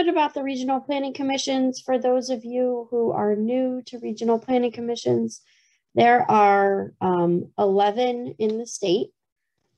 bit about the regional planning commissions. For those of you who are new to regional planning commissions, there are 11 in the state,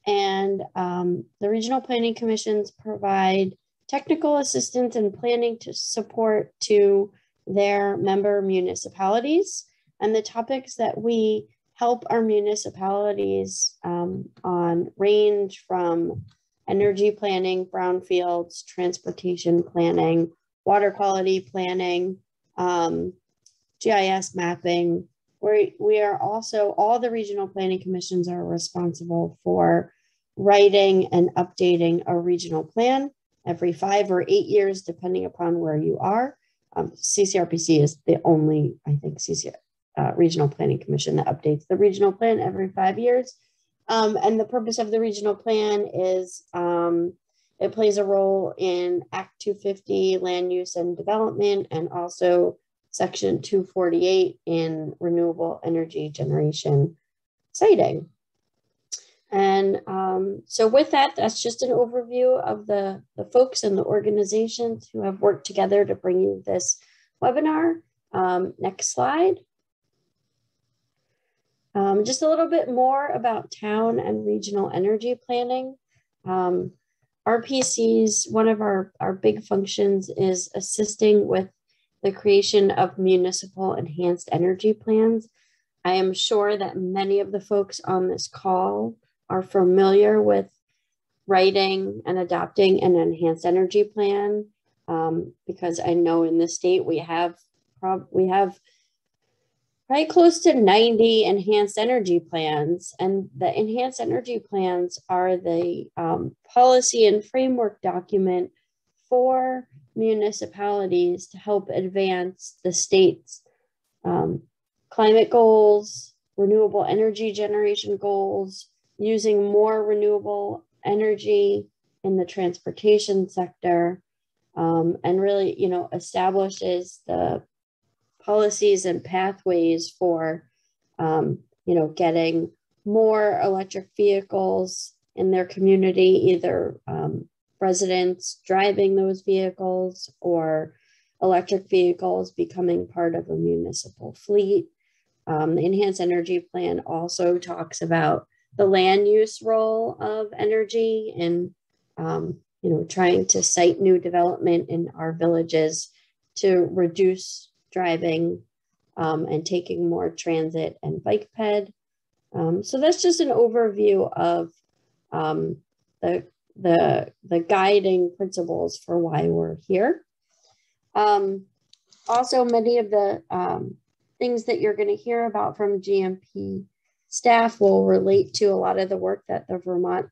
and the regional planning commissions provide technical assistance and planning to support to their member municipalities. And the topics that we help our municipalities on range from energy planning, brownfields, transportation planning, water quality planning, GIS mapping. We are also, all the regional planning commissions are responsible for writing and updating a regional plan every 5 or 8 years, depending upon where you are. CCRPC is the only, I think, regional planning commission that updates the regional plan every 5 years. And the purpose of the regional plan is it plays a role in Act 250 land use and development, and also Section 248 in renewable energy generation siting. And so with that, that's just an overview of the folks and the organizations who have worked together to bring you this webinar. Next slide. Just a little bit more about town and regional energy planning. RPCs, one of our big functions is assisting with the creation of municipal enhanced energy plans. I am sure that many of the folks on this call are familiar with writing and adopting an enhanced energy plan, because I know in the state we have right close to 90 enhanced energy plans, and the enhanced energy plans are the policy and framework document for municipalities to help advance the state's climate goals, renewable energy generation goals, using more renewable energy in the transportation sector, and really, establishes the policies and pathways for, getting more electric vehicles in their community, either residents driving those vehicles or electric vehicles becoming part of a municipal fleet. The Enhanced Energy Plan also talks about the land use role of energy and, trying to site new development in our villages to reduce driving and taking more transit and bike ped. So that's just an overview of the guiding principles for why we're here. Also, many of the things that you're going to hear about from GMP staff will relate to a lot of the work that the Vermont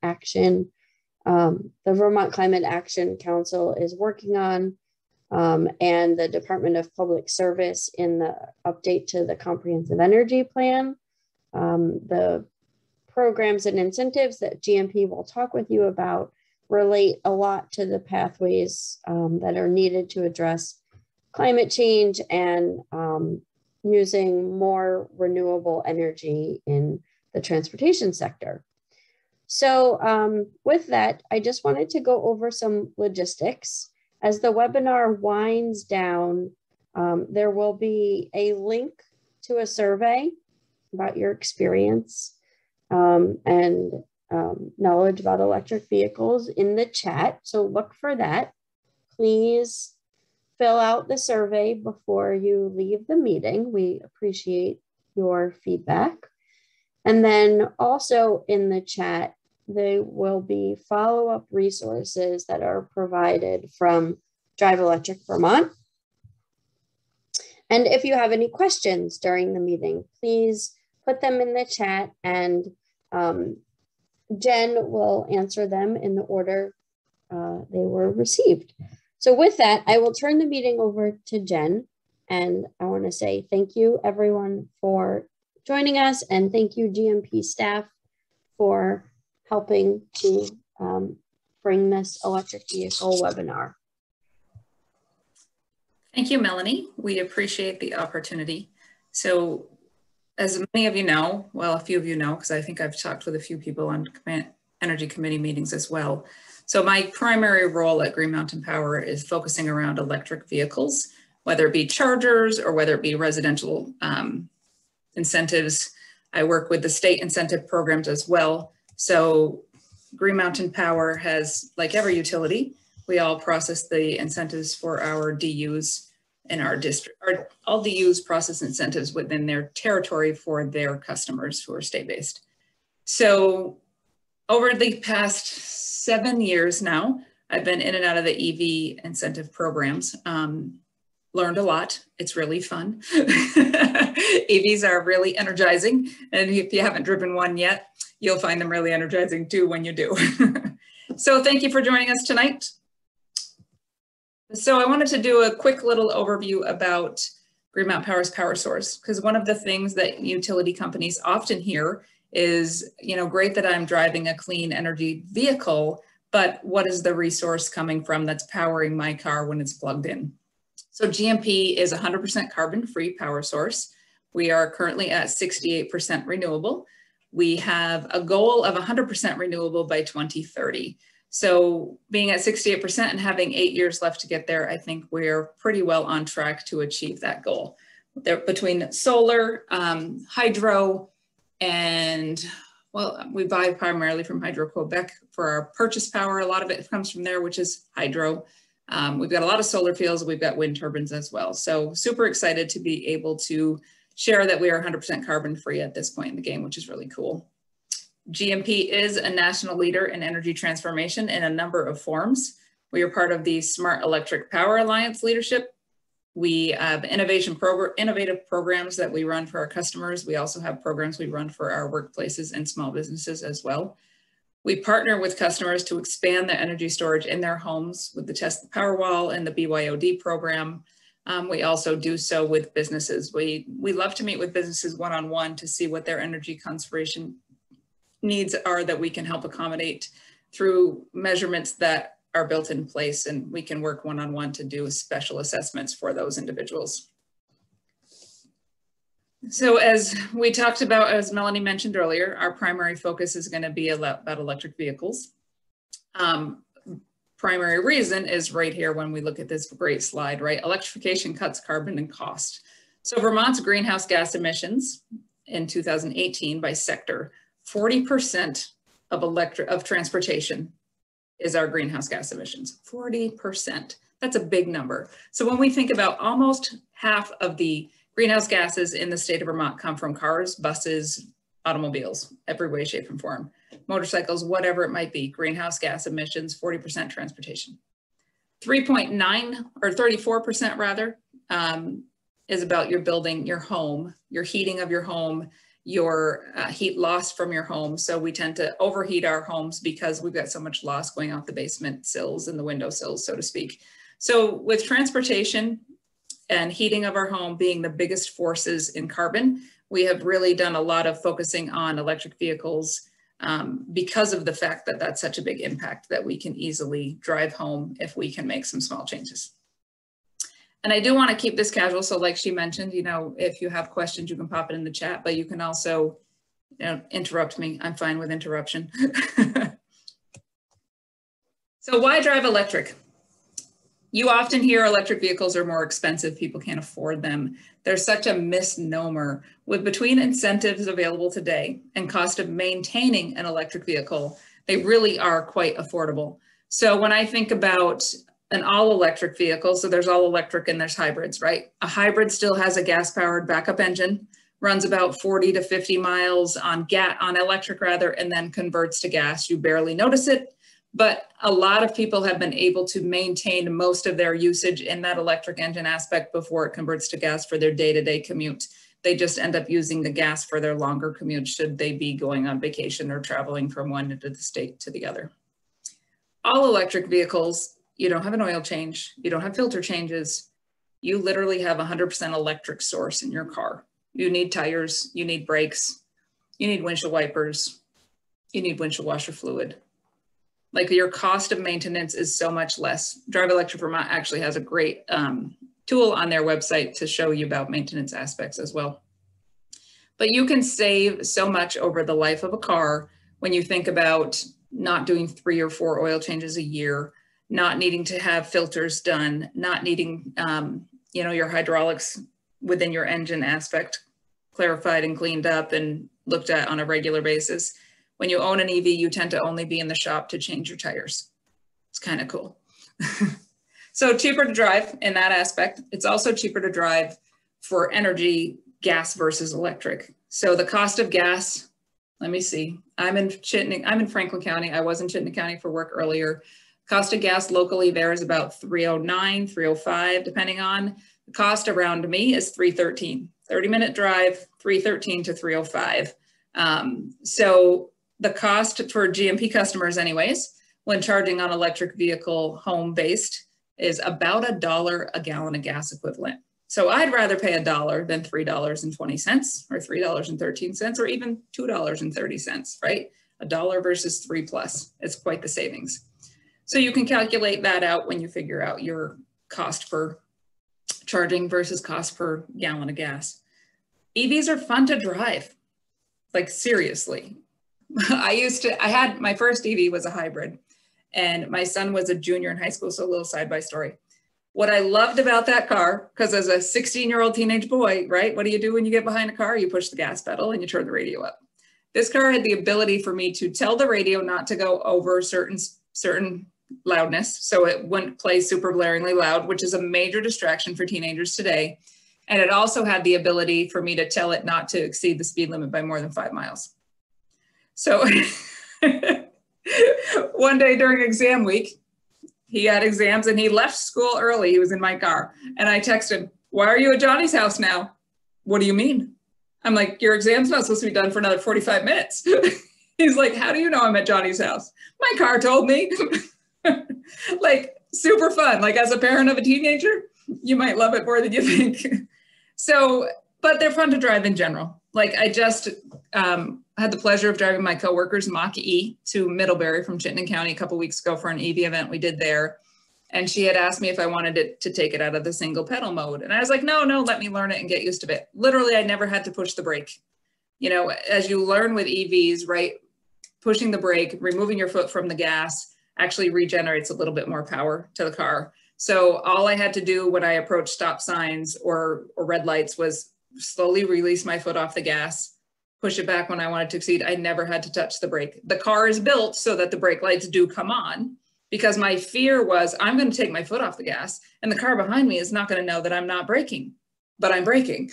Climate Action Council is working on, and the Department of Public Service in the update to the Comprehensive Energy Plan. The programs and incentives that GMP will talk with you about relate a lot to the pathways that are needed to address climate change and using more renewable energy in the transportation sector. So with that, I just wanted to go over some logistics. As the webinar winds down, there will be a link to a survey about your experience and knowledge about electric vehicles in the chat. So look for that. Please fill out the survey before you leave the meeting. We appreciate your feedback. And then also in the chat, there will be follow-up resources that are provided from Drive Electric Vermont. And if you have any questions during the meeting, please put them in the chat, and Jen will answer them in the order they were received. So with that, I will turn the meeting over to Jen, and I want to say thank you everyone for joining us, and thank you GMP staff for helping to bring this electric vehicle webinar. Thank you, Melanie. We appreciate the opportunity. So as many of you know, well, a few of you know, because I think I've talked with a few people on energy committee meetings as well. So my primary role at Green Mountain Power is focusing around electric vehicles, whether it be chargers or whether it be residential incentives. I work with the state incentive programs as well. So Green Mountain Power has, like every utility, we all process the incentives for our DUs in our district. All DUs process incentives within their territory for their customers who are state-based. So over the past 7 years now, I've been in and out of the EV incentive programs. Learned a lot. It's really fun. EVs are really energizing. And if you haven't driven one yet, you'll find them really energizing too when you do. So thank you for joining us tonight. So I wanted to do a quick little overview about Green Mountain Power's power source, because one of the things that utility companies often hear is, you know, great that I'm driving a clean energy vehicle, but what is the resource coming from that's powering my car when it's plugged in? So GMP is 100% carbon-free power source. We are currently at 68% renewable. We have a goal of 100% renewable by 2030. So being at 68% and having 8 years left to get there, I think we're pretty well on track to achieve that goal. There, between solar, hydro, and well, we buy primarily from Hydro Quebec for our purchase power. A lot of it comes from there, which is hydro. We've got a lot of solar fields. We've got wind turbines as well. So super excited to be able to share that we are 100% carbon free at this point in the game, which is really cool. GMP is a national leader in energy transformation in a number of forms. We are part of the Smart Electric Power Alliance leadership. We have innovative programs that we run for our customers. We also have programs we run for our workplaces and small businesses as well. We partner with customers to expand their energy storage in their homes with the Test the Powerwall and the BYOD program. We also do so with businesses. We love to meet with businesses one-on-one to see what their energy conservation needs are that we can help accommodate through measurements that are built in place, and we can work one-on-one to do special assessments for those individuals. So as we talked about, as Melanie mentioned earlier, our primary focus is going to be about electric vehicles. Primary reason is right here when we look at this great slide, right? Electrification cuts carbon and cost. So Vermont's greenhouse gas emissions in 2018 by sector, 40% of transportation is our greenhouse gas emissions, 40%. That's a big number. So when we think about almost half of the greenhouse gases in the state of Vermont come from cars, buses, automobiles, every way, shape, and form, motorcycles, whatever it might be, greenhouse gas emissions, 40% transportation. 3.9 or 34% rather is about your building, your home, your heating of your home, your heat loss from your home. So we tend to overheat our homes because we've got so much loss going off the basement sills and the window sills, so to speak. So with transportation and heating of our home being the biggest forces in carbon, we have really done a lot of focusing on electric vehicles because of the fact that that's such a big impact that we can easily drive home if we can make some small changes. And I do want to keep this casual. So like she mentioned, you know, if you have questions, you can pop it in the chat, but you can also, you know, interrupt me. I'm fine with interruption. So why drive electric? You often hear electric vehicles are more expensive. People can't afford them. There's such a misnomer. With between incentives available today and cost of maintaining an electric vehicle, they really are quite affordable. So when I think about an all-electric vehicle, so there's all electric and there's hybrids, right? A hybrid still has a gas-powered backup engine, runs about 40 to 50 miles on electric rather, and then converts to gas. You barely notice it, but a lot of people have been able to maintain most of their usage in that electric engine aspect before it converts to gas for their day-to-day commute. They just end up using the gas for their longer commute should they be going on vacation or traveling from one end of the state to the other. All electric vehicles, you don't have an oil change, you don't have filter changes, you literally have 100% electric source in your car. You need tires, you need brakes, you need windshield wipers, you need windshield washer fluid. Like your cost of maintenance is so much less. Drive Electric Vermont actually has a great tool on their website to show you about maintenance aspects as well. But you can save so much over the life of a car when you think about not doing 3 or 4 oil changes a year, not needing to have filters done, not needing, you know, your hydraulics within your engine aspect clarified and cleaned up and looked at on a regular basis. When you own an EV, you tend to only be in the shop to change your tires. It's kind of cool. So cheaper to drive in that aspect. It's also cheaper to drive for energy, gas versus electric. So the cost of gas, let me see. I'm in Franklin County. I was in Chittenden County for work earlier. Cost of gas locally there is about $3.09, $3.05, depending on. The cost around me is $3.13. 30-minute drive, $3.13 to $3.05. So the cost for GMP customers anyways, when charging on electric vehicle home-based, is about $1 a gallon of gas equivalent. So I'd rather pay $1 than $3.20 or $3.13 or even $2.30, right? $1 versus $3+. It's quite the savings. So you can calculate that out when you figure out your cost per charging versus cost per gallon of gas. EVs are fun to drive, like seriously. I had my first EV was a hybrid, and my son was a junior in high school, so a little side by story. What I loved about that car, because as a 16-year-old teenage boy, right, what do you do when you get behind a car? You push the gas pedal and you turn the radio up. This car had the ability for me to tell the radio not to go over certain loudness, so it wouldn't play super blaringly loud, which is a major distraction for teenagers today. And it also had the ability for me to tell it not to exceed the speed limit by more than 5 miles. So one day during exam week, he had exams and he left school early. He was in my car. And I texted him, "Why are you at Johnny's house now?" "What do you mean?" I'm like, "Your exam's not supposed to be done for another 45 minutes. He's like, "How do you know I'm at Johnny's house?" "My car told me." Like super fun. Like as a parent of a teenager, you might love it more than you think. So, but they're fun to drive in general. Like I just had the pleasure of driving my coworker's Mach-E to Middlebury from Chittenden County a couple weeks ago for an EV event we did there. And she had asked me if I wanted to take it out of the single pedal mode. And I was like, no, let me learn it and get used to it. Literally, I never had to push the brake. You know, as you learn with EVs, right, pushing the brake, removing your foot from the gas actually regenerates a little bit more power to the car. So all I had to do when I approached stop signs or red lights was slowly release my foot off the gas, push it back when I wanted to exceed. I never had to touch the brake. The car is built so that the brake lights do come on, because my fear was I'm going to take my foot off the gas and the car behind me is not going to know that I'm not braking, but I'm braking.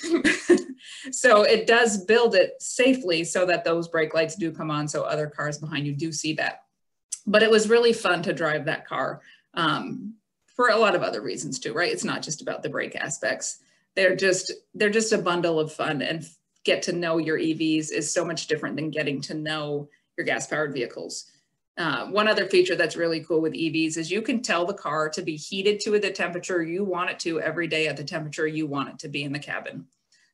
So it does build it safely so that those brake lights do come on so other cars behind you do see that. But it was really fun to drive that car for a lot of other reasons too, right? It's not just about the brake aspects. They're just a bundle of fun, and get to know your EVs is so much different than getting to know your gas-powered vehicles. One other feature that's really cool with EVs is you can tell the car to be heated to the temperature you want it to every day at the temperature you want it to be in the cabin.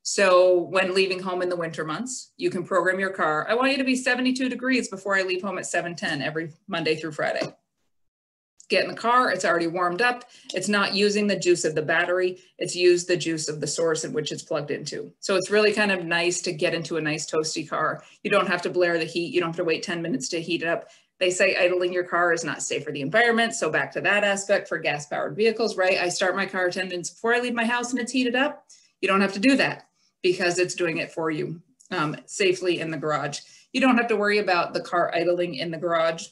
So when leaving home in the winter months, you can program your car. I want you to be 72 degrees before I leave home at 7:10 every Monday through Friday. Get in the car, it's already warmed up. It's not using the juice of the battery. It's used the juice of the source in which it's plugged into. So it's really kind of nice to get into a nice toasty car. You don't have to blare the heat. You don't have to wait 10 minutes to heat it up. They say idling your car is not safe for the environment. So back to that aspect for gas powered vehicles, right? I start my car 10 minutes before I leave my house and it's heated up. You don't have to do that because it's doing it for you safely in the garage. You don't have to worry about the car idling in the garage.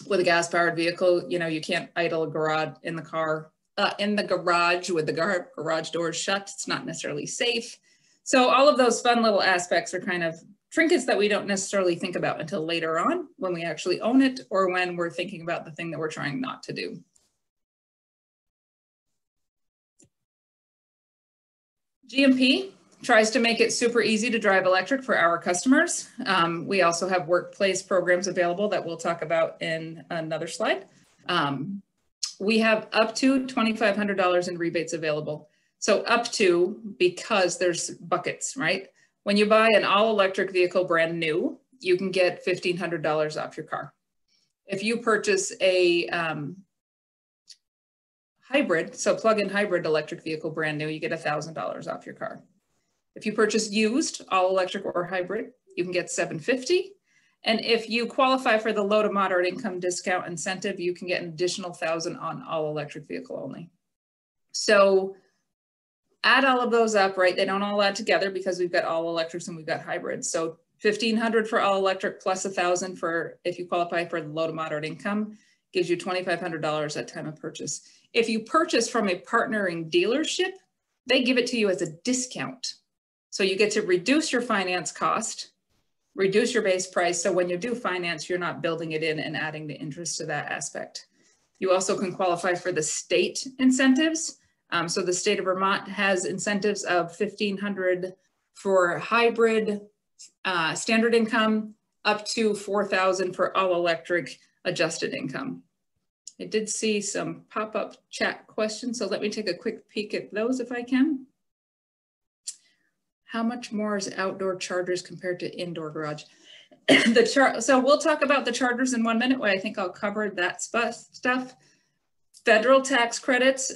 With a gas powered vehicle, you know, you can't idle a garage in the car, in the garage with the garage doors shut. It's not necessarily safe. So all of those fun little aspects are kind of trinkets that we don't necessarily think about until later on when we actually own it or when we're thinking about the thing that we're trying not to do. GMP tries to make it super easy to drive electric for our customers. We also have workplace programs available that we'll talk about in another slide. We have up to $2,500 in rebates available. So up to, because there's buckets, right? When you buy an all electric vehicle brand new, you can get $1,500 off your car. If you purchase a hybrid, so plug-in hybrid electric vehicle brand new, you get $1,000 off your car. If you purchase used, all electric or hybrid, you can get $750. And if you qualify for the low to moderate income discount incentive, you can get an additional $1,000 on all electric vehicle only. So add all of those up, right? They don't all add together because we've got all electrics and we've got hybrids. So $1,500 for all electric plus $1,000 for if you qualify for the low to moderate income gives you $2,500 at time of purchase. If you purchase from a partnering dealership, they give it to you as a discount. So you get to reduce your finance cost, reduce your base price. So when you do finance, you're not building it in and adding the interest to that aspect. You also can qualify for the state incentives. So the state of Vermont has incentives of $1,500 for hybrid standard income, up to $4,000 for all electric adjusted income. I did see some pop-up chat questions, so let me take a quick peek at those if I can. How much more is outdoor chargers compared to indoor garage? So we'll talk about the chargers in 1 minute. I think I'll cover that stuff. Federal tax credits.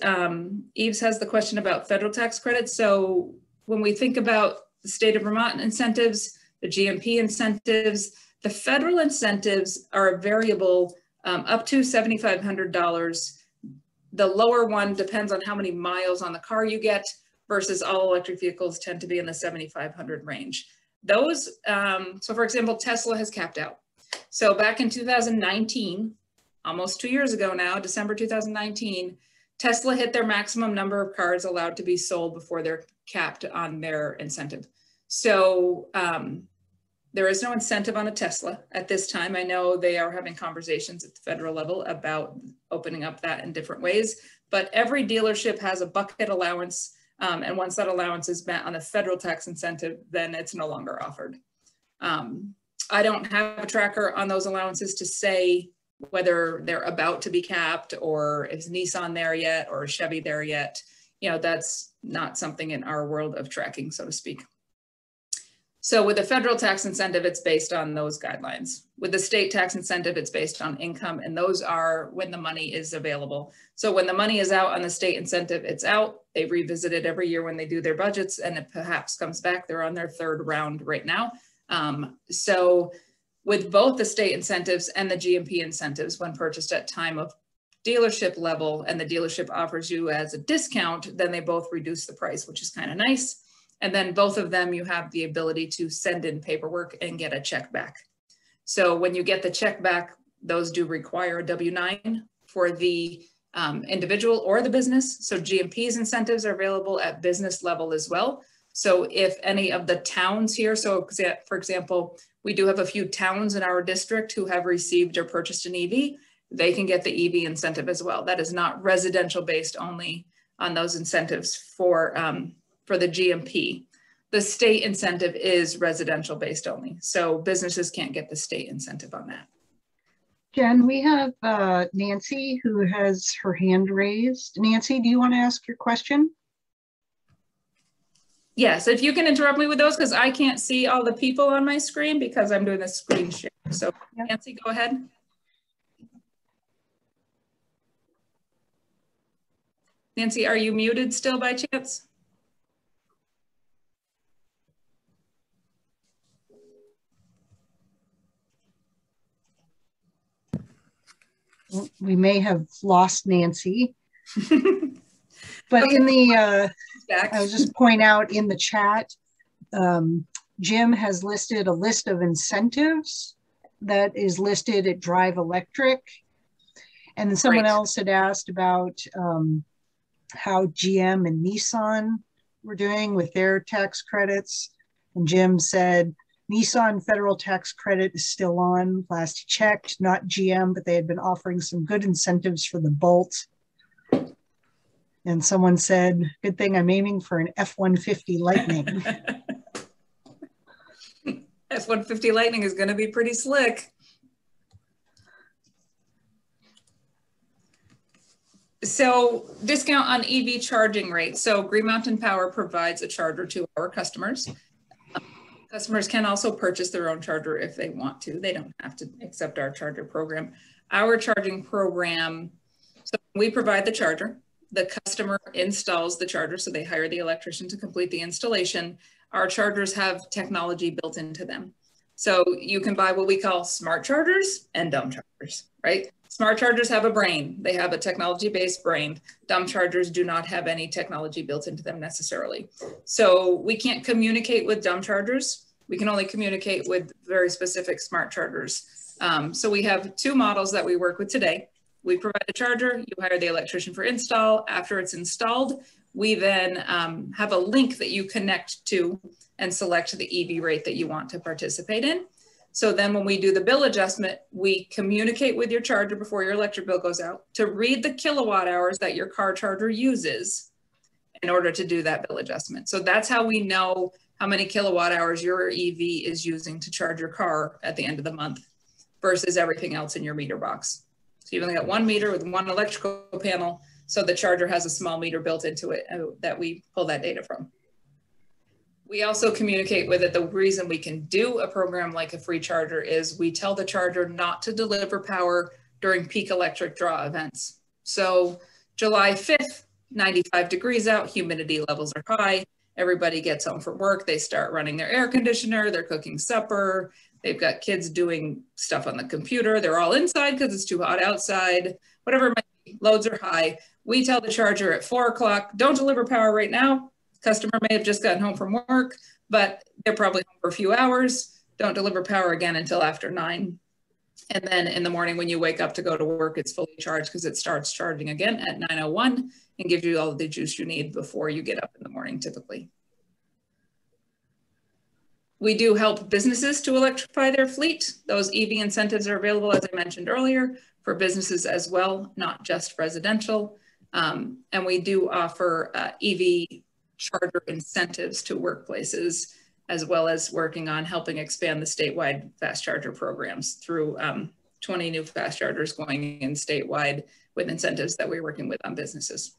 Eves has the question about federal tax credits. So when we think about the state of Vermont incentives, the GMP incentives, the federal incentives are variable up to $7,500. The lower one depends on how many miles on the car you get, versus all electric vehicles tend to be in the 7,500 range. Those, so for example, Tesla has capped out. So back in 2019, almost 2 years ago now, December 2019, Tesla hit their maximum number of cars allowed to be sold before they're capped on their incentive. So there is no incentive on a Tesla at this time. I know they are having conversations at the federal level about opening up that in different ways, but every dealership has a bucket allowance. And once that allowance is met on the federal tax incentive, then it's no longer offered. I don't have a tracker on those allowances to say whether they're about to be capped or is Nissan there yet or Chevy there yet. You know, that's not something in our world of tracking, so to speak. So with the federal tax incentive, it's based on those guidelines. With the state tax incentive, it's based on income, and those are when the money is available. So when the money is out on the state incentive, it's out. They revisit it every year when they do their budgets, and it perhaps comes back. They're on their third round right now. So with both the state incentives and the GMP incentives, when purchased at time of dealership level and the dealership offers you as a discount, then they both reduce the price, which is kind of nice. And then both of them, you have the ability to send in paperwork and get a check back. So when you get the check back, those do require a W-9 for the individual or the business. So GMP's incentives are available at business level as well. So if any of the towns here, so for example, we do have a few towns in our district who have received or purchased an EV, they can get the EV incentive as well. That is not residential based only on those incentives for the GMP. The state incentive is residential based only. So businesses can't get the state incentive on that. Jen, we have Nancy who has her hand raised. Nancy, do you want to ask your question? Yes, if you can interrupt me with those, because I can't see all the people on my screen because I'm doing a screen share. So yeah. Nancy, go ahead. Nancy, are you muted still by chance? We may have lost Nancy. But okay. In the, I was just point out in the chat, Jim has listed a list of incentives that is listed at Drive Electric. And then someone else had asked about how GM and Nissan were doing with their tax credits. And Jim said, Nissan federal tax credit is still on. Last checked, not GM, but they had been offering some good incentives for the Bolt. And someone said, good thing I'm aiming for an F-150 Lightning. F-150 Lightning is going to be pretty slick. So discount on EV charging rates. So Green Mountain Power provides a charger to our customers. Customers can also purchase their own charger if they want to. They don't have to accept our charger program. Our charging program, so we provide the charger. The customer installs the charger, so they hire the electrician to complete the installation. Our chargers have technology built into them. So you can buy what we call smart chargers and dumb chargers, right? Smart chargers have a brain. They have a technology-based brain. Dumb chargers do not have any technology built into them necessarily. So we can't communicate with dumb chargers. We can only communicate with very specific smart chargers. So we have two models that we work with today. We provide a charger, you hire the electrician for install. After it's installed, we then have a link that you connect to and select the EV rate that you want to participate in. So then when we do the bill adjustment, we communicate with your charger before your electric bill goes out to read the kilowatt hours that your car charger uses in order to do that bill adjustment. So that's how we know how many kilowatt hours your EV is using to charge your car at the end of the month versus everything else in your meter box. So you've only got one meter with one electrical panel. So the charger has a small meter built into it that we pull that data from. We also communicate with it. The reason we can do a program like a free charger is we tell the charger not to deliver power during peak electric draw events. So July 5th, 95 degrees out, humidity levels are high. Everybody gets home from work. They start running their air conditioner. They're cooking supper. They've got kids doing stuff on the computer. They're all inside because it's too hot outside. Whatever it might be, loads are high. We tell the charger at 4 o'clock, don't deliver power right now. Customer may have just gotten home from work, but they're probably home for a few hours. Don't deliver power again until after 9. And then in the morning when you wake up to go to work, it's fully charged because it starts charging again at 9:01 and gives you all the juice you need before you get up in the morning typically. We do help businesses to electrify their fleet. Those EV incentives are available, as I mentioned earlier, for businesses as well, not just residential. And we do offer EV charger incentives to workplaces, as well as working on helping expand the statewide fast charger programs through 20 new fast chargers going in statewide with incentives that we're working with on businesses.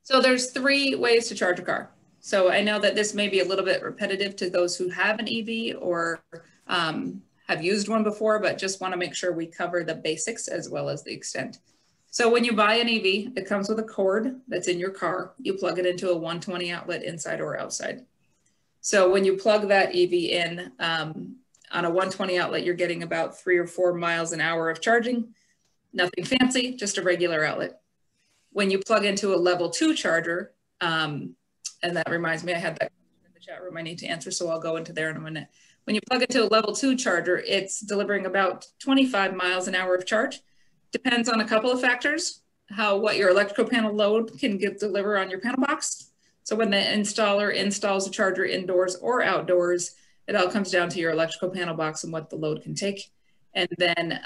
So there's 3 ways to charge a car. So I know that this may be a little bit repetitive to those who have an EV or have used one before, but just want to make sure we cover the basics as well as the extent. So when you buy an EV, it comes with a cord that's in your car. You plug it into a 120 outlet inside or outside. So when you plug that EV in on a 120 outlet, you're getting about 3 or 4 miles an hour of charging. Nothing fancy, just a regular outlet. When you plug into a level 2 charger, and that reminds me, I had that in the chat room I need to answer, so I'll go into there in a minute. When you plug into a level 2 charger, it's delivering about 25 miles an hour of charge. Depends on a couple of factors, what your electrical panel load can deliver on your panel box. So when the installer installs a charger indoors or outdoors, it all comes down to your electrical panel box and what the load can take, and then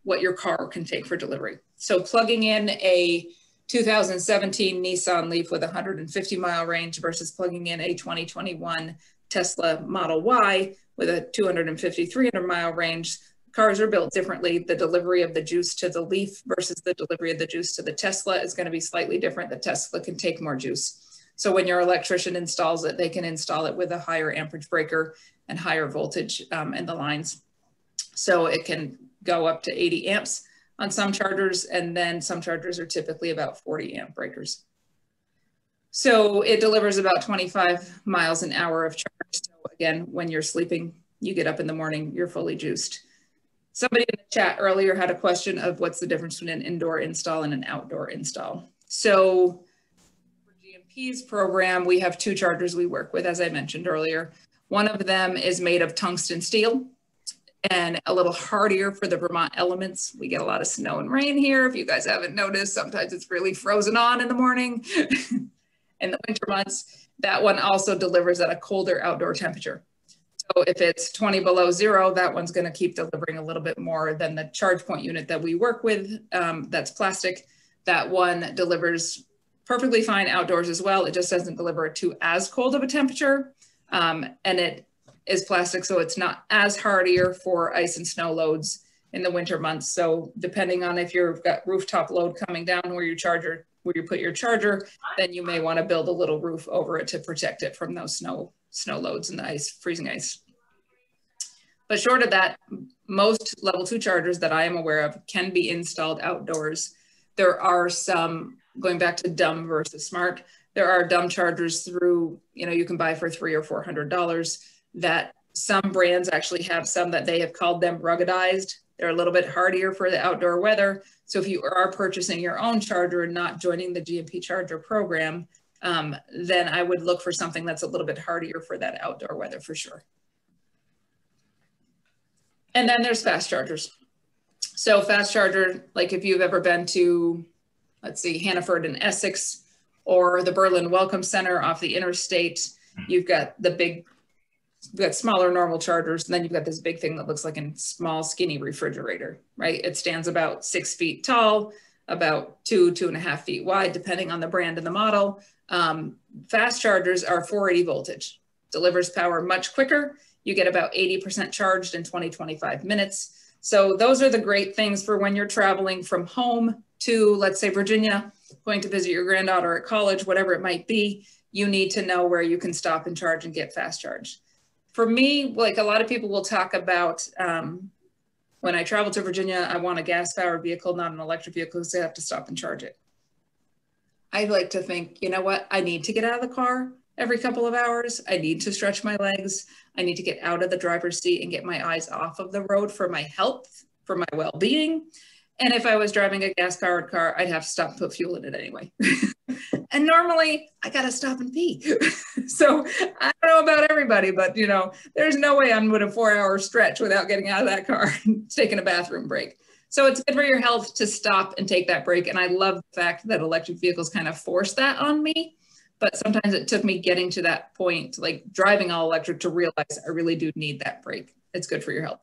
what your car can take for delivery. So plugging in a 2017 Nissan Leaf with 150-mile range versus plugging in a 2021 Tesla Model Y with a 250, 300-mile range. Cars are built differently. The delivery of the juice to the Leaf versus the delivery of the juice to the Tesla is going to be slightly different. The Tesla can take more juice. So when your electrician installs it, they can install it with a higher amperage breaker and higher voltage in the lines. So it can go up to 80 amps on some chargers, and then some chargers are typically about 40 amp breakers. So it delivers about 25 miles an hour of charge. So again, when you're sleeping, you get up in the morning, you're fully juiced. Somebody in the chat earlier had a question of what's the difference between an indoor install and an outdoor install. So for GMP's program, we have 2 chargers we work with, as I mentioned earlier. One of them is made of tungsten steel and a little hardier for the Vermont elements. We get a lot of snow and rain here. If you guys haven't noticed, sometimes it's really frozen on in the morning. In the winter months, that one also delivers at a colder outdoor temperature. So if it's 20 below 0, that one's going to keep delivering a little bit more than the charge point unit that we work with. That's plastic. That one delivers perfectly fine outdoors as well. It just doesn't deliver to as cold of a temperature. And it is plastic, so it's not as hardier for ice and snow loads in the winter months. So depending on if you've got rooftop load coming down where you put your charger, then you may want to build a little roof over it to protect it from those snow loads and the ice, freezing ice. But short of that, most level 2 chargers that I am aware of can be installed outdoors. There are some going back to dumb versus smart, there are dumb chargers through, you can buy for $300 or $400 that some brands actually have some that they have called them ruggedized. They're a little bit hardier for the outdoor weather. So if you are purchasing your own charger and not joining the GMP charger program, then I would look for something that's a little bit hardier for that outdoor weather for sure. And then there's fast chargers. So fast charger, like if you've ever been to, let's see, Hannaford in Essex or the Berlin Welcome Center off the interstate, you've got smaller normal chargers, and then you've got this big thing that looks like a small skinny refrigerator, right? It stands about 6 feet tall, about 2.5 feet wide, depending on the brand and the model. Fast chargers are 480 voltage, delivers power much quicker. You get about 80% charged in 20-25 minutes. So those are the great things for when you're traveling from home to, let's say, Virginia, going to visit your granddaughter at college, whatever it might be. You need to know where you can stop and charge and get fast charge. For me, like a lot of people will talk about when I travel to Virginia, I want a gas-powered vehicle, not an electric vehicle, because I have to stop and charge it. I like to think, you know what? I need to get out of the car every couple of hours. I need to stretch my legs. I need to get out of the driver's seat and get my eyes off of the road for my health, for my well-being. And if I was driving a gas-powered car, I'd have to stop and put fuel in it anyway. And normally I got to stop and pee. So I don't know about everybody, but there's no way I'm with a 4-hour stretch without getting out of that car and taking a bathroom break. So it's good for your health to stop and take that break. And I love the fact that electric vehicles kind of force that on me. But sometimes it took me getting to that point, like driving all electric, to realize I really do need that break. It's good for your health.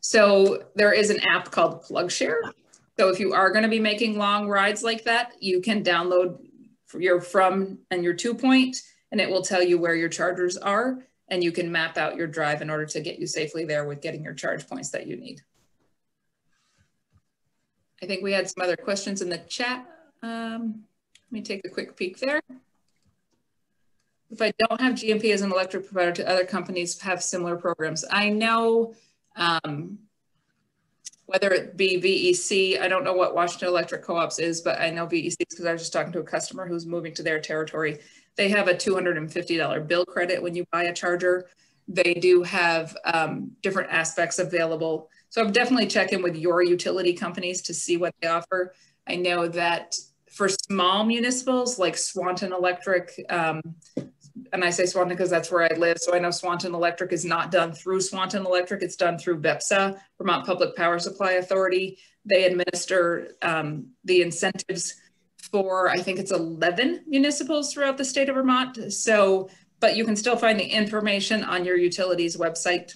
So there is an app called PlugShare. So if you are going to be making long rides like that, you can download your from and your to point, and it will tell you where your chargers are, and you can map out your drive in order to get you safely there with getting your charge points that you need. I think we had some other questions in the chat. Let me take a quick peek there. If I don't have GMP as an electric provider, to other companies have similar programs. I know whether it be VEC, I don't know what Washington Electric Co-ops is, but I know VEC because I was just talking to a customer who's moving to their territory. They have a $250 bill credit when you buy a charger. They do have different aspects available. So I'm definitely checking with your utility companies to see what they offer. I know that for small municipals like Swanton Electric, and I say Swanton because that's where I live. So I know Swanton Electric is not done through Swanton Electric. It's done through VEPSA, Vermont Public Power Supply Authority. They administer the incentives for, I think it's 11 municipals throughout the state of Vermont. So, but you can still find the information on your utilities website.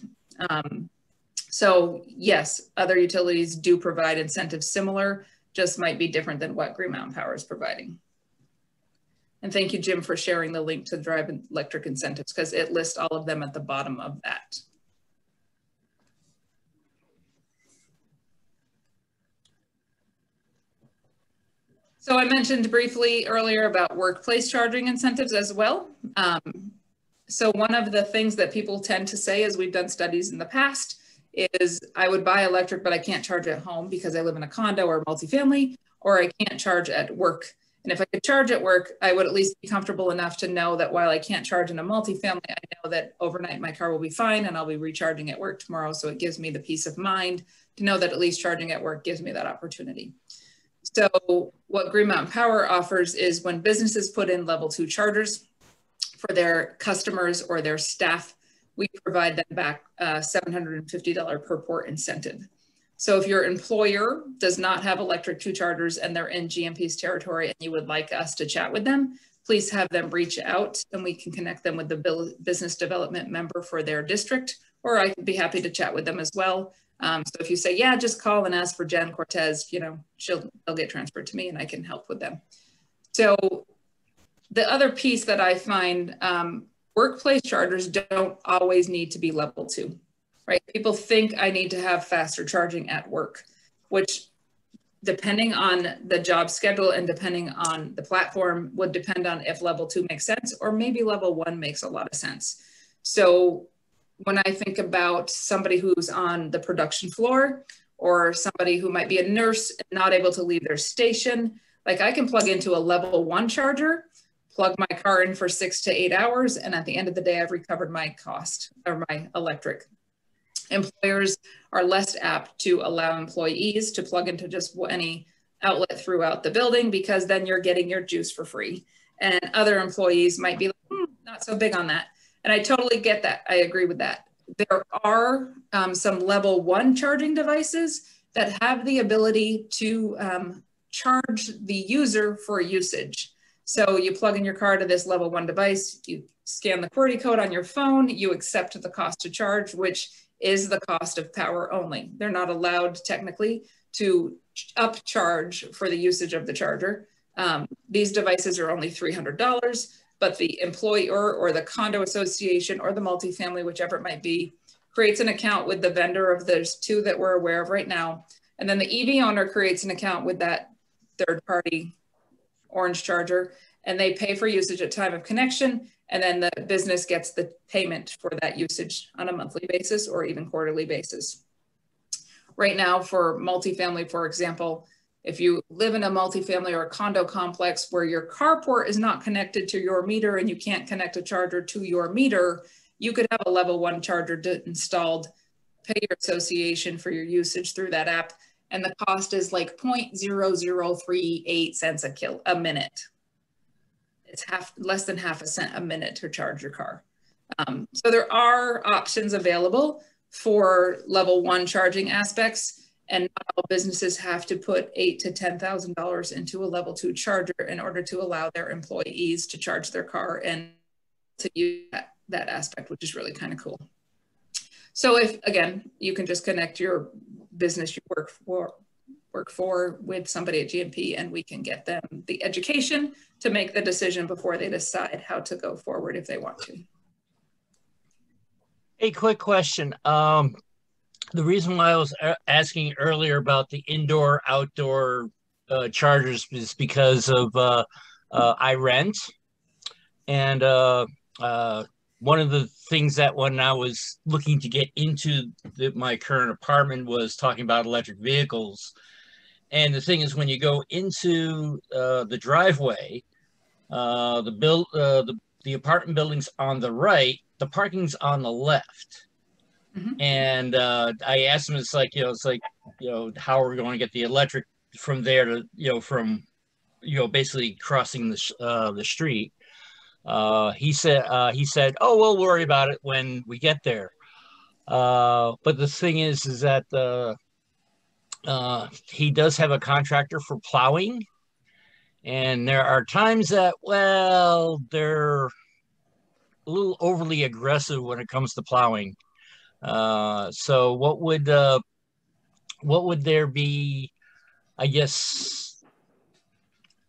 So yes, other utilities do provide incentives similar, just might be different than what Green Mountain Power is providing. And thank you, Jim, for sharing the link to Drive Electric Incentives, because it lists all of them at the bottom of that. So I mentioned briefly earlier about workplace charging incentives as well. So one of the things that people tend to say, as we've done studies in the past, is I would buy electric, but I can't charge at home because I live in a condo or multifamily, or I can't charge at work. And if I could charge at work, I would at least be comfortable enough to know that while I can't charge in a multifamily, I know that overnight my car will be fine and I'll be recharging at work tomorrow. So it gives me the peace of mind to know that at least charging at work gives me that opportunity. So what Green Mountain Power offers is when businesses put in level 2 chargers for their customers or their staff, we provide them back $750 per port incentive. So if your employer does not have electric 2 chargers and they're in GMP's territory and you would like us to chat with them, please have them reach out and we can connect them with the business development member for their district, or I could be happy to chat with them as well. So if you say, yeah, just call and ask for Jen Cortez, they'll get transferred to me and I can help with them. So the other piece that I find, workplace chargers don't always need to be level 2. Right? People think I need to have faster charging at work, which depending on the job schedule and depending on the platform would depend on if level 2 makes sense, or maybe level 1 makes a lot of sense. So when I think about somebody who's on the production floor or somebody who might be a nurse and not able to leave their station, Like I can plug into a level 1 charger, plug my car in for 6 to 8 hours, and at the end of the day, I've recovered my cost or my electric. Employers are less apt to allow employees to plug into just any outlet throughout the building, because then you're getting your juice for free. And other employees might be like, not so big on that. And I totally get that. I agree with that. There are some level 1 charging devices that have the ability to charge the user for usage. So you plug in your car to this level 1 device, you scan the QWERTY code on your phone, you accept the cost to charge, which is the cost of power only. They're not allowed technically to upcharge for the usage of the charger. These devices are only $300, but the employer or the condo association or the multifamily, whichever it might be, creates an account with the vendor of those 2 that we're aware of right now. And then the EV owner creates an account with that third party orange charger, and they pay for usage at time of connection. And then the business gets the payment for that usage on a monthly basis or even quarterly basis. Right now for multifamily, for example, if you live in a multifamily or a condo complex where your carport is not connected to your meter and you can't connect a charger to your meter, you could have a level 1 charger installed, pay your association for your usage through that app, and the cost is like 0.0038 cents a minute. It's less than half a cent a minute to charge your car. So there are options available for level 1 charging aspects, and not all businesses have to put $8,000 to $10,000 into a level 2 charger in order to allow their employees to charge their car and to use that aspect, which is really kind of cool. So if, again, you can just connect your business you work for with somebody at GMP, and we can get them the education to make the decision before they decide how to go forward if they want to. Hey, quick question. The reason why I was asking earlier about the indoor outdoor chargers is because of I rent, and one of the things that when I was looking to get into my current apartment was talking about electric vehicles. And the thing is, when you go into the driveway, the apartment building's on the right, the parking's on the left. Mm-hmm. And I asked him, how are we going to get the electric from there to, basically crossing the street. He said, oh, we'll worry about it when we get there. But the thing is that he does have a contractor for plowing. And there are times that, well, they're a little overly aggressive when it comes to plowing. So what would there be, I guess,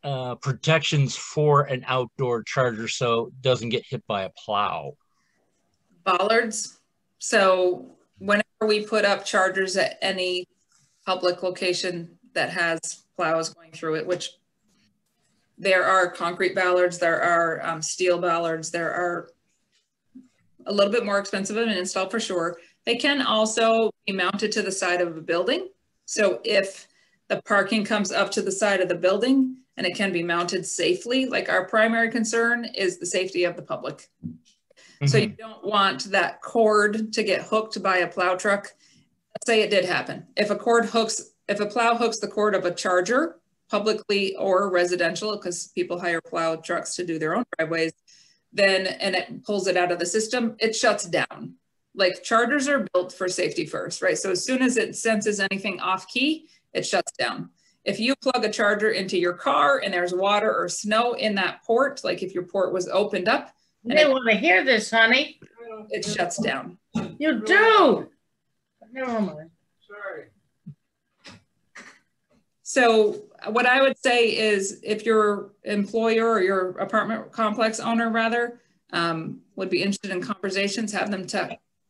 protections for an outdoor charger so it doesn't get hit by a plow? Bollards. So whenever we put up chargers at any public location that has plows going through it, which there are concrete bollards, there are steel bollards, there are a little bit more expensive of an install for sure. They can also be mounted to the side of a building. So if the parking comes up to the side of the building, and it can be mounted safely, like our primary concern is the safety of the public. Mm-hmm. So you don't want that cord to get hooked by a plow truck. Let's say it did happen. If a plow hooks the cord of a charger, publicly or residential, because people hire plow trucks to do their own driveways, and it pulls it out of the system, it shuts down. Like chargers are built for safety first, right? So as soon as it senses anything off key, it shuts down. If you plug a charger into your car and there's water or snow in that port, like if your port was opened up. They want to hear this, honey. It shuts down. You do. Never mind. Sorry. So what I would say is if your employer or your apartment complex owner rather would be interested in conversations, have them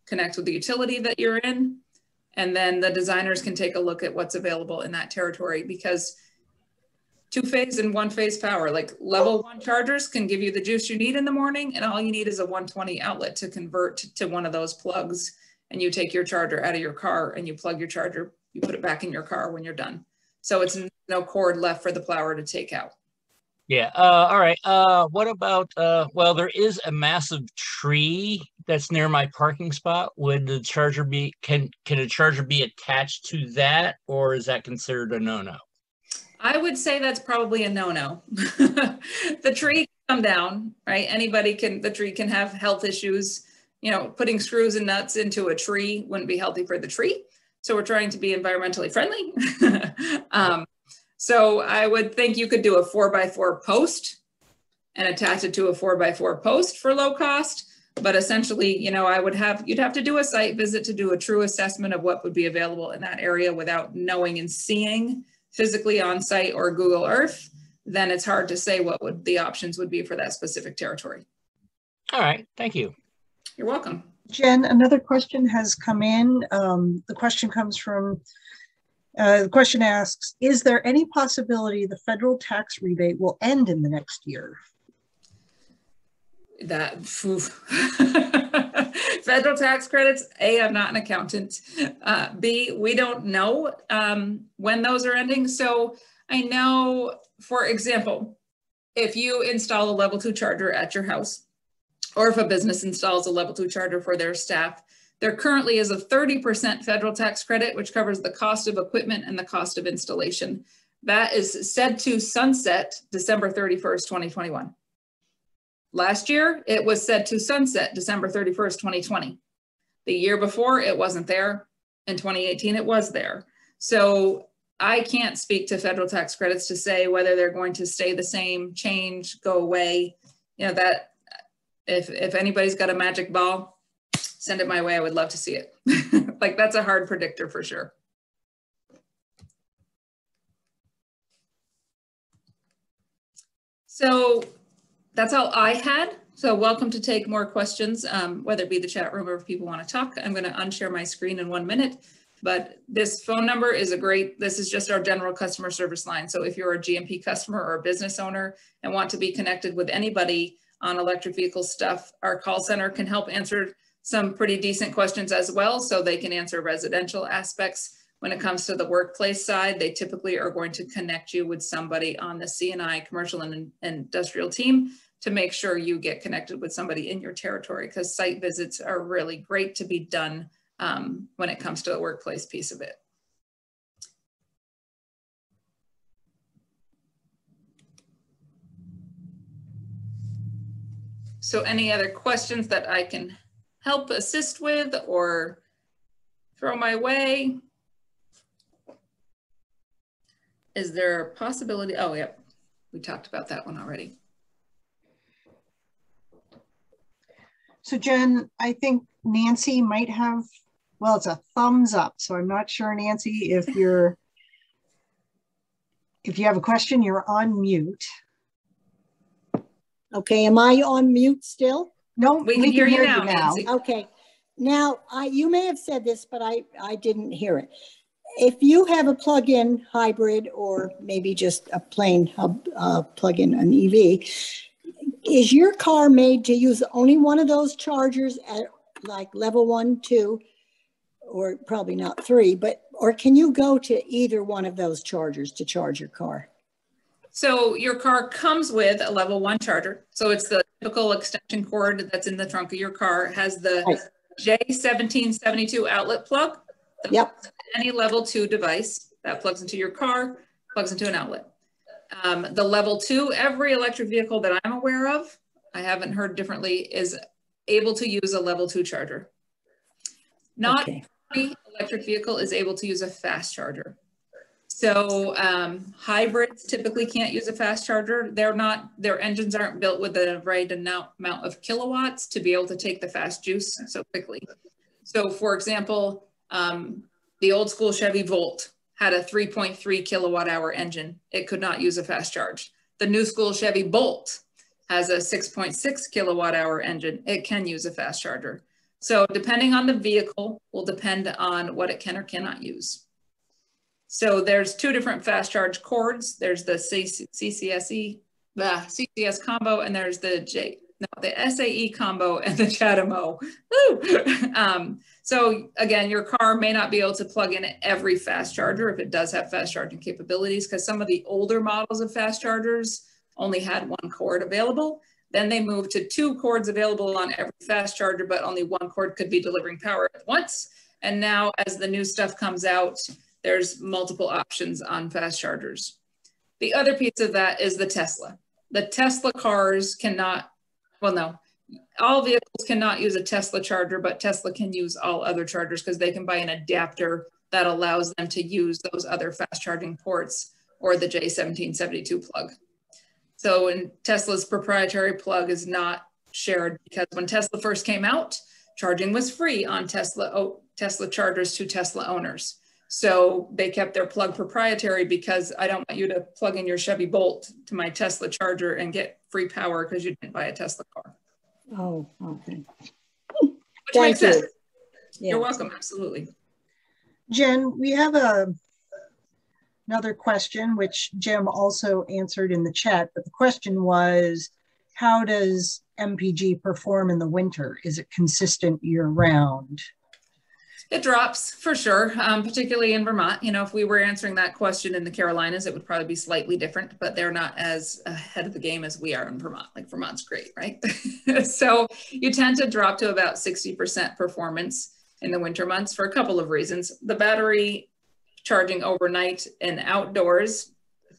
connect with the utility that you're in. And then the designers can take a look at what's available in that territory, because 2-phase and 1-phase power, like level 1 chargers can give you the juice you need in the morning, and all you need is a 120 outlet to convert to one of those plugs. And you take your charger out of your car and you plug your charger, you put it back in your car when you're done. So it's no cord left for the plower to take out. Yeah. All right. What about, well, there is a massive tree that's near my parking spot. Would the charger be, can a charger be attached to that, or is that considered a no-no? I would say that's probably a no-no. The tree can come down, right? The tree can have health issues. You know, putting screws and nuts into a tree wouldn't be healthy for the tree. So we're trying to be environmentally friendly. So I would think you could do a 4x4 post and attach it to a 4x4 post for low cost. But essentially, you know, you'd have to do a site visit to do a true assessment of what would be available in that area without knowing and seeing physically on site or Google Earth. Then it's hard to say what the options would be for that specific territory. All right. Thank you. You're welcome. Jen, another question has come in. The question comes from, the question asks, is there any possibility the federal tax rebate will end in the next year? Federal tax credits, A, I'm not an accountant. B, we don't know when those are ending. So I know, for example, if you install a level 2 charger at your house, or if a business installs a level 2 charger for their staff, there currently is a 30% federal tax credit, which covers the cost of equipment and the cost of installation. That is said to sunset December 31st, 2021. Last year, it was said to sunset December 31st, 2020. The year before, it wasn't there. In 2018, it was there. So I can't speak to federal tax credits to say whether they're going to stay the same, change, go away. You know, that if anybody's got a magic ball, send it my way. I would love to see it. Like, that's a hard predictor for sure. So that's all I had. So welcome to take more questions, whether it be the chat room or if people want to talk. I'm going to unshare my screen in 1 minute, but this phone number is this is just our general customer service line. So if you're a GMP customer or a business owner and want to be connected with anybody on electric vehicle stuff, our call center can help answer some pretty decent questions as well. So they can answer residential aspects. When it comes to the workplace side, they typically are going to connect you with somebody on the C&I commercial and industrial team to make sure you get connected with somebody in your territory, because site visits are really great to be done when it comes to the workplace piece of it. So any other questions that I can help assist with or throw my way? Is there a possibility? Oh, yep. We talked about that one already. So Jen, I think Nancy might have, well, it's a thumbs up. So I'm not sure, Nancy, if you have a question, you're on mute. Okay, am I on mute still? No, we can hear you now, Nancy. Okay, now you may have said this, but I didn't hear it. If you have a plug-in hybrid or maybe just a plain plug-in, an EV, is your car made to use only one of those chargers at like level 1, 2, or probably not 3, or can you go to either one of those chargers to charge your car? So your car comes with a level 1 charger. So it's the typical extension cord that's in the trunk of your car. It has the J1772 outlet plug. Yep. Any level 2 device that plugs into your car, plugs into an outlet. The level 2, every electric vehicle that I'm aware of, I haven't heard differently, is able to use a level 2 charger. Not every electric vehicle is able to use a fast charger. So hybrids typically can't use a fast charger. Their engines aren't built with the right amount of kilowatts to be able to take the fast juice so quickly. So for example, the old school Chevy Volt had a 3.3 kilowatt hour engine. It could not use a fast charge. The new school Chevy Bolt has a 6.6 kilowatt hour engine. It can use a fast charger. So depending on the vehicle will depend on what it can or cannot use. So there's 2 different fast charge cords. There's the CCS combo, and there's the No, the SAE combo and the CHAdeMO. Woo! So again, your car may not be able to plug in every fast charger if it does have fast charging capabilities, because some of the older models of fast chargers only had one cord available. Then they moved to 2 cords available on every fast charger, but only 1 cord could be delivering power at once. And now as the new stuff comes out, there's multiple options on fast chargers. The other piece of that is the Tesla. The Tesla cars cannot, well, no, all vehicles cannot use a Tesla charger, but Tesla can use all other chargers because they can buy an adapter that allows them to use those other fast charging ports or the J1772 plug. So in Tesla's proprietary plug is not shared, because when Tesla first came out, charging was free on Tesla chargers to Tesla owners. So they kept their plug proprietary, because I don't want you to plug in your Chevy Bolt to my Tesla charger and get free power because you didn't buy a Tesla car. Oh, okay. Which makes sense. Yeah. You're welcome, absolutely. Jen, we have another question, which Jim also answered in the chat, but the question was, how does MPG perform in the winter? Is it consistent year round? It drops for sure, particularly in Vermont. You know, if we were answering that question in the Carolinas, it would probably be slightly different, but they're not as ahead of the game as we are in Vermont. Like, Vermont's great, right? So you tend to drop to about 60% performance in the winter months for a couple of reasons. The battery charging overnight and outdoors,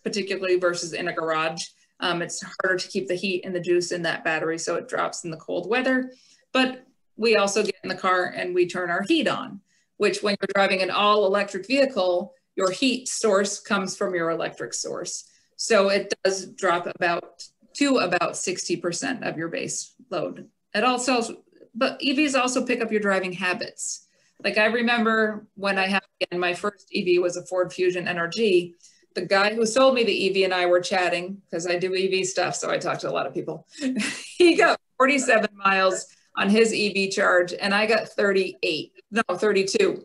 particularly versus in a garage, it's harder to keep the heat and the juice in that battery, so it drops in the cold weather. But we also get in the car and we turn our heat on, which when you're driving an all electric vehicle, your heat source comes from your electric source. So it does drop to about 60% of your base load. It also, but EVs also pick up your driving habits. Like, I remember when I had, again, my first EV was a Ford Fusion NRG. The guy who sold me the EV and I were chatting, because I do EV stuff, so I talk to a lot of people. He got 47 miles on his EV charge, and I got 32.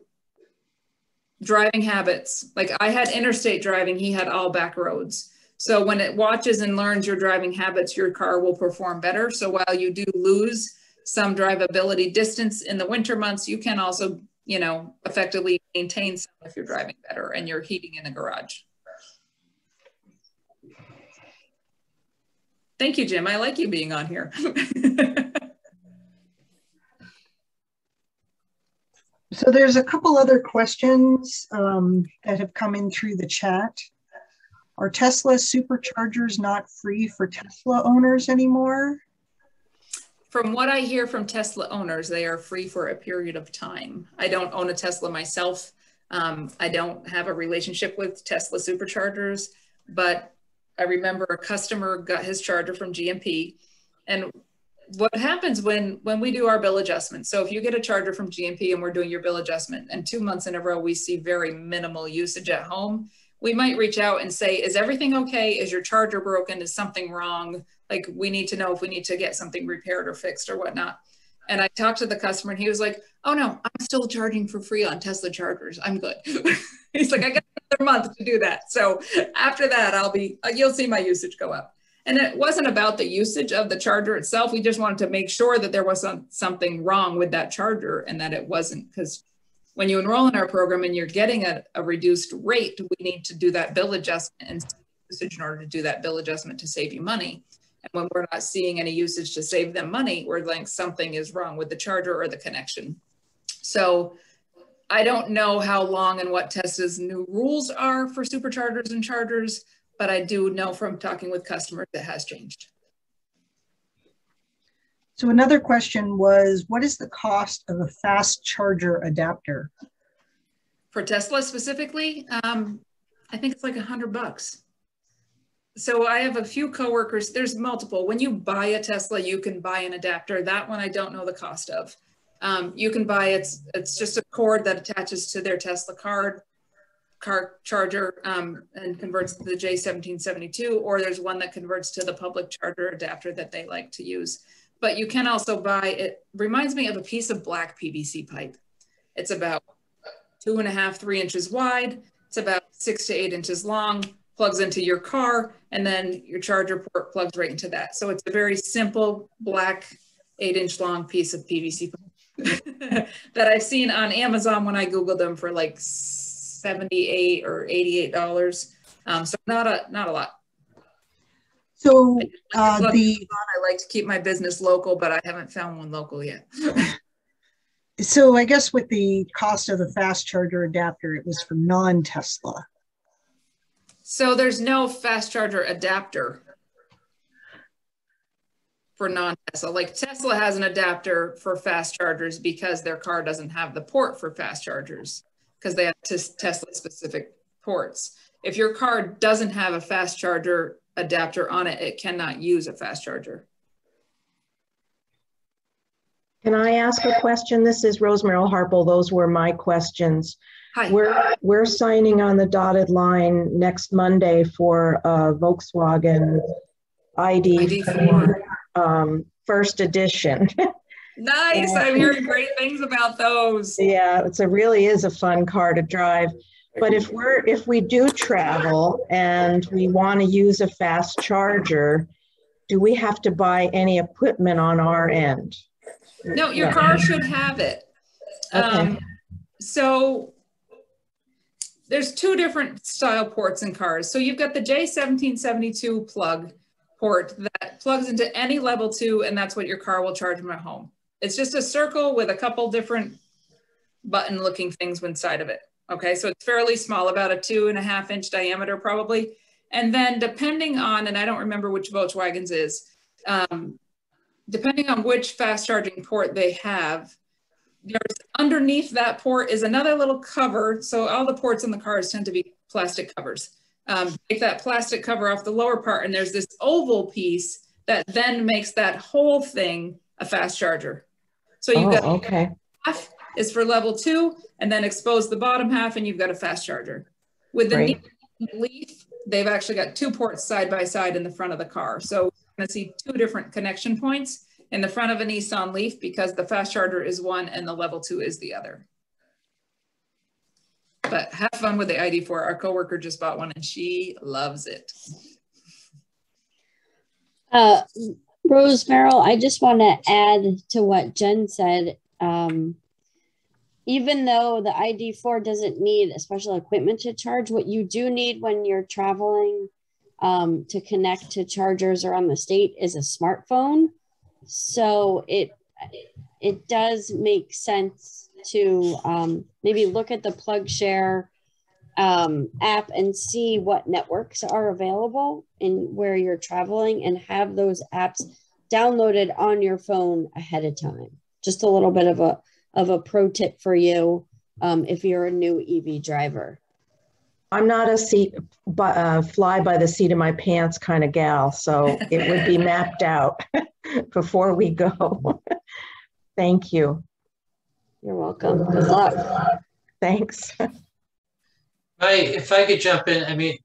Driving habits. Like, I had interstate driving, he had all back roads. So when it watches and learns your driving habits, your car will perform better. So while you do lose some drivability distance in the winter months, you can also, you know, effectively maintain some if you're driving better and you're heating in a garage. Thank you, Jim. I like you being on here. So there's a couple other questions that have come in through the chat. Are Tesla superchargers not free for Tesla owners anymore? From what I hear from Tesla owners, they are free for a period of time. I don't own a Tesla myself. I don't have a relationship with Tesla superchargers, but I remember a customer got his charger from GMP. And what happens when we do our bill adjustment, so if you get a charger from GMP and we're doing your bill adjustment, and 2 months in a row we see very minimal usage at home, we might reach out and say, is everything okay? Is your charger broken? Is something wrong? Like, we need to know if we need to get something repaired or fixed or whatnot. And I talked to the customer and he was like, oh no, I'm still charging for free on Tesla chargers. I'm good. He's like, I got another month to do that. So after that, you'll see my usage go up. And it wasn't about the usage of the charger itself. We just wanted to make sure that there wasn't something wrong with that charger, and that it wasn't, because when you enroll in our program and you're getting a reduced rate, we need to do that bill adjustment and usage in order to do that bill adjustment to save you money. And when we're not seeing any usage to save them money, we're like, something is wrong with the charger or the connection. So I don't know how long and what Tesla's new rules are for superchargers and chargers, but I do know from talking with customers it has changed. So another question was, what is the cost of a fast charger adapter? For Tesla specifically, I think it's like $100. So I have a few coworkers, there's multiple. When you buy a Tesla, you can buy an adapter. That one I don't know the cost of. You can buy, it's just a cord that attaches to their Tesla car charger and converts to the J1772, or there's one that converts to the public charger adapter that they like to use. But you can also buy, it reminds me of a piece of black PVC pipe. It's about 2.5–3 inches wide. It's about 6 to 8 inches long, plugs into your car, and then your charger port plugs right into that. So it's a very simple black 8-inch long piece of PVC that I've seen on Amazon when I Googled them for like $78 or $88. So not a lot. So I like to keep my business local, but I haven't found one local yet. So I guess with the cost of the fast charger adapter, it was for non-Tesla. So there's no fast charger adapter for non-Tesla. Like Tesla has an adapter for fast chargers because their car doesn't have the port for fast chargers because they have Tesla specific ports. If your car doesn't have a fast charger adapter on it, it cannot use a fast charger. Can I ask a question? This is Rosemary Harple. Those were my questions. Hi. We're signing on the dotted line next Monday for Volkswagen ID4 first edition. Nice. I'm hearing great things about those. Yeah, really is a fun car to drive. But if we do travel and we want to use a fast charger, do we have to buy any equipment on our end? No, your car should have it. Okay. So there's two different style ports in cars. So you've got the J1772 plug port that plugs into any level 2, and that's what your car will charge from at home. It's just a circle with a couple different button looking things inside of it. Okay, so it's fairly small, about a 2.5-inch diameter probably. And then depending on, and I don't remember which Volkswagen's is, depending on which fast charging port they have, there's underneath that port is another little cover. So all the ports in the cars tend to be plastic covers. Take that plastic cover off the lower part, and there's this oval piece that then makes that whole thing a fast charger. So you've got half is for level 2, and then expose the bottom half, and you've got a fast charger. With the Leaf, they've actually got 2 ports side by side in the front of the car. So you're going to see 2 different connection points in the front of a Nissan Leaf because the fast charger is one and the level 2 is the other. But have fun with the ID4. Our coworker just bought one and she loves it. Rose Merrill, I just want to add to what Jen said. Even though the ID4 doesn't need a special equipment to charge, what you do need when you're traveling to connect to chargers around the state is a smartphone. So it does make sense to maybe look at the PlugShare app and see what networks are available in where you're traveling and have those apps downloaded on your phone ahead of time. Just a little bit of a pro tip for you if you're a new EV driver. I'm not a fly by the seat of my pants kind of gal, so it would be mapped out before we go. Thank you. You're welcome. Good luck. Thanks. If I could jump in, I mean,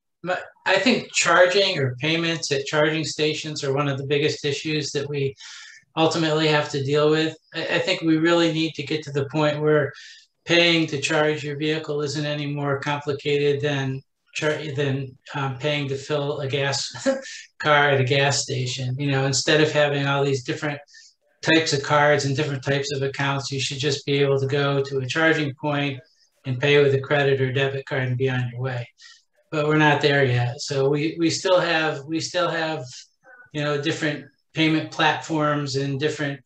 I think charging or payments at charging stations are one of the biggest issues that we ultimately have to deal with. I think we really need to get to the point where paying to charge your vehicle isn't any more complicated than paying to fill a gas car at a gas station. You know, instead of having all these different types of cards and different types of accounts, you should just be able to go to a charging point and pay with a credit or debit card and be on your way. But we're not there yet. So we still have different payment platforms and different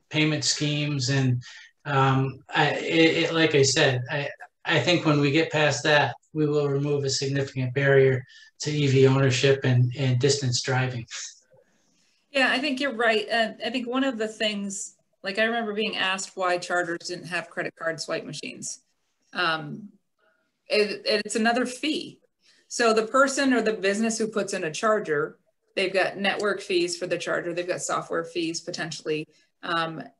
payment schemes. And like I said, I think when we get past that, we will remove a significant barrier to EV ownership and distance driving. Yeah, I think you're right. I think one of the things, like I remember being asked why chargers didn't have credit card swipe machines. It's another fee. So the person or the business who puts in a charger, they've got network fees for the charger. They've got software fees potentially. And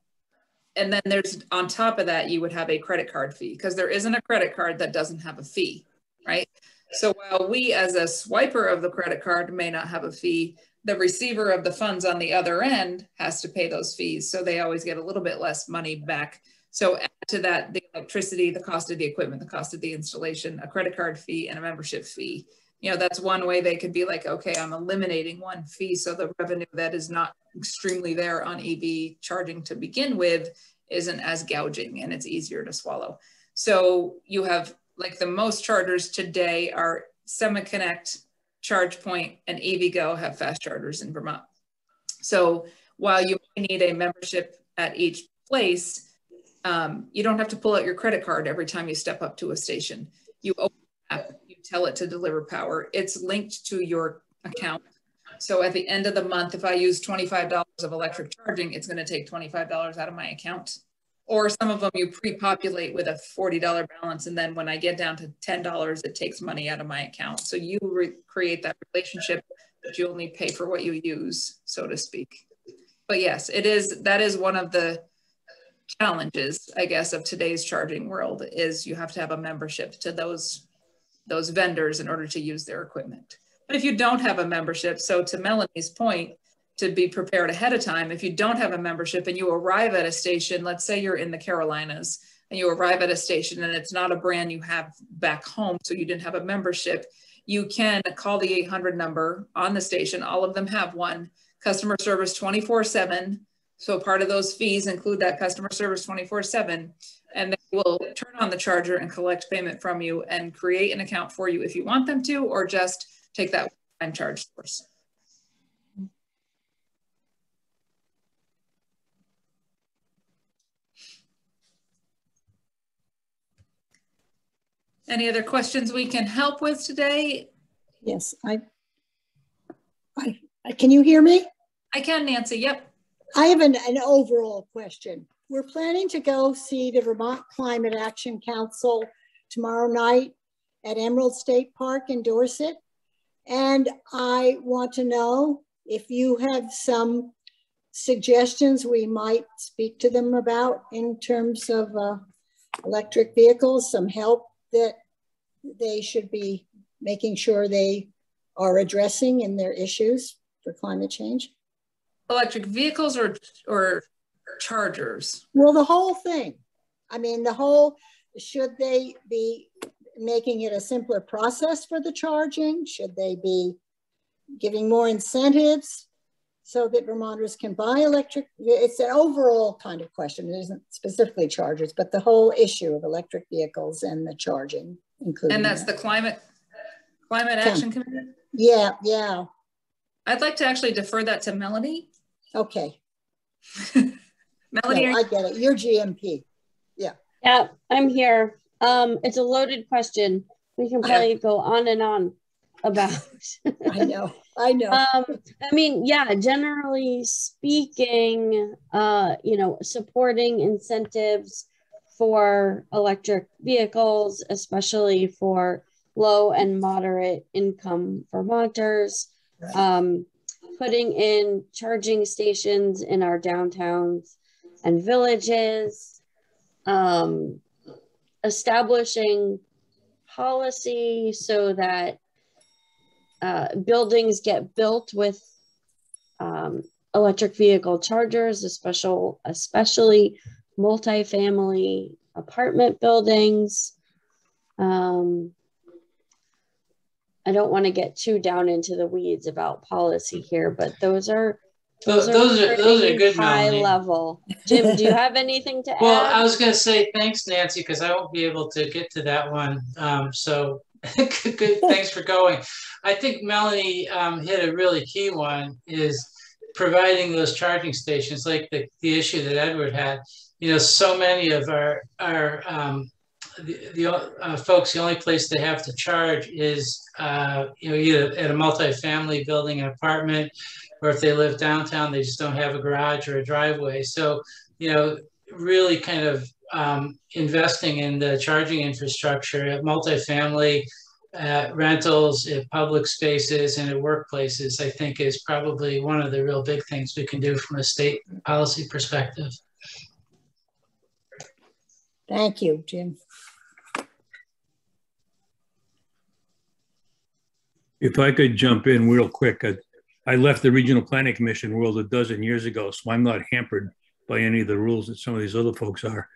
then there's, on top of that, you would have a credit card fee because there isn't a credit card that doesn't have a fee, right? So while we as a swiper of the credit card may not have a fee, the receiver of the funds on the other end has to pay those fees. So they always get a little bit less money back. So add to that, the electricity, the cost of the equipment, the cost of the installation, a credit card fee and a membership fee. You know, that's one way they could be like, okay, I'm eliminating one fee. So the revenue that is not extremely there on EV charging to begin with isn't as gouging and it's easier to swallow. So you have like the most chargers today are SemaConnect, ChargePoint, and EVgo have fast chargers in Vermont. So while you need a membership at each place, you don't have to pull out your credit card every time you step up to a station. You open the app, you tell it to deliver power. It's linked to your account. So at the end of the month, if I use $25 of electric charging, it's going to take $25 out of my account. Or some of them you pre-populate with a $40 balance. And then when I get down to $10, it takes money out of my account. So you create that relationship, but you only pay for what you use, so to speak. But yes, that is one of the challenges, I guess, of today's charging world is you have to have a membership to those vendors in order to use their equipment. But if you don't have a membership, so to Melanie's point, to be prepared ahead of time, if you don't have a membership and you arrive at a station, let's say you're in the Carolinas and you arrive at a station and it's not a brand you have back home, so you didn't have a membership, you can call the 800 number on the station. All of them have one. Customer service 24/7. So part of those fees include that customer service 24/7. And they will turn on the charger and collect payment from you and create an account for you if you want them to, or just take that one-time charge source. Any other questions we can help with today? Yes, can you hear me? I can, Nancy, yep. I have an overall question. We're planning to go see the Vermont Climate Action Council tomorrow night at Emerald State Park in Dorset. And I want to know if you have some suggestions we might speak to them about in terms of electric vehicles, some help that they should be making sure they are addressing in their issues for climate change. Electric vehicles or chargers? Well, the whole thing. I mean, should they be making it a simpler process for the charging? Should they be giving more incentives so that Vermonters can buy electric? It's an overall kind of question. It isn't specifically chargers, but the whole issue of electric vehicles and the charging, including. And that's the Climate Action Committee? Yeah, yeah. I'd like to actually defer that to Melanie. Okay. Melanie, no, I get it. You're GMP. Yeah. Yeah, I'm here. It's a loaded question. We can probably go on and on about. I know. I mean, yeah, generally speaking, supporting incentives for electric vehicles, especially for low and moderate income Vermonters, right. Putting in charging stations in our downtowns and villages, establishing policy so that buildings get built with electric vehicle chargers, especially multifamily apartment buildings. I don't want to get too down into the weeds about policy here, but those are good, high level. Jim, do you have anything to add? Well, I was going to say thanks, Nancy, because I won't be able to get to that one. So good, thanks for going. I think Melanie hit a really key one, is providing those charging stations, like the issue that Edward had. You know, so many of our folks, the only place they have to charge is either at a multifamily building, an apartment, or if they live downtown, they just don't have a garage or a driveway. So, really kind of investing in the charging infrastructure at multifamily, rentals, at public spaces, and at workplaces, I think is probably one of the real big things we can do from a state policy perspective. Thank you, Jim. If I could jump in real quick, I left the Regional Planning Commission world a dozen years ago, so I'm not hampered by any of the rules that some of these other folks are.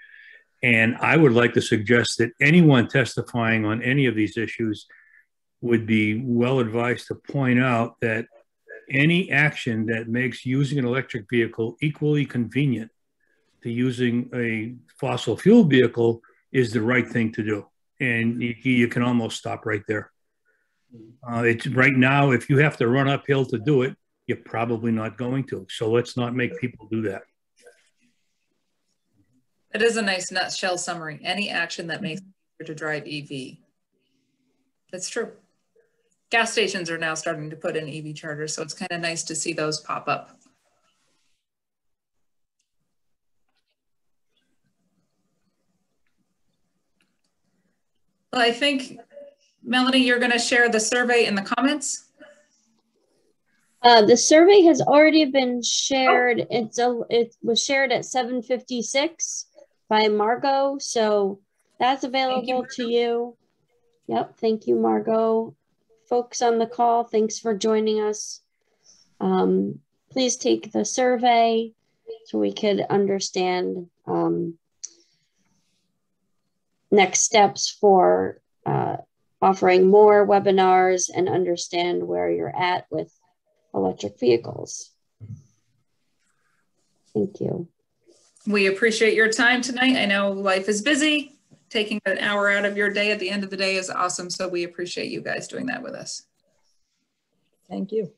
And I would like to suggest that anyone testifying on any of these issues would be well advised to point out that any action that makes using an electric vehicle equally convenient to using a fossil fuel vehicle is the right thing to do. And you can almost stop right there. It's right now, if you have to run uphill to do it, you're probably not going to. So let's not make people do that. It is a nice nutshell summary. Any action that makes it easier to drive EV. That's true. Gas stations are now starting to put in EV chargers, so it's kind of nice to see those pop up. Well, I think, Melanie, you're going to share the survey in the comments. The survey has already been shared. It was shared at 7:56 by Margot, so that's available to you. Yep, thank you, Margot. Folks on the call, thanks for joining us. Please take the survey so we could understand next steps for offering more webinars and understand where you're at with electric vehicles. Thank you. We appreciate your time tonight. I know life is busy. Taking an hour out of your day at the end of the day is awesome. So we appreciate you guys doing that with us. Thank you.